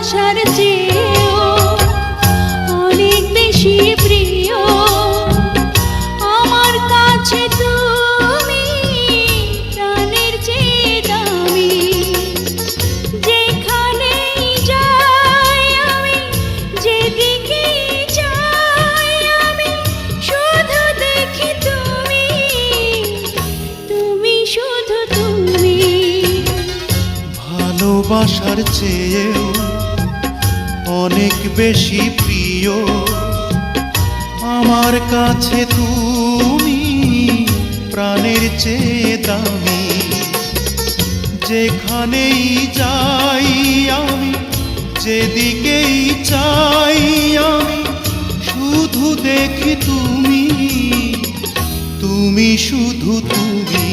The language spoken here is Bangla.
ভালোবাসার চেয়েও অনেক বেশি প্রিয় আমার কাছে তুমি, প্রাণের চেয়ে দামি। যেখানেই যাই আমি, যেদিকেই যাই আমি, শুধু দেখি তুমি, তুমি শুধু তুমি। ভালোবাসার চেয়েও অনেক বেশি প্রিয় আমার কাছে তুমি, প্রাণের চেয়ে দামি। যেখানেই যাই আমি, যেদিকেই চাই আমি, শুধু দেখি তুমি, তুমি শুধু তুমি।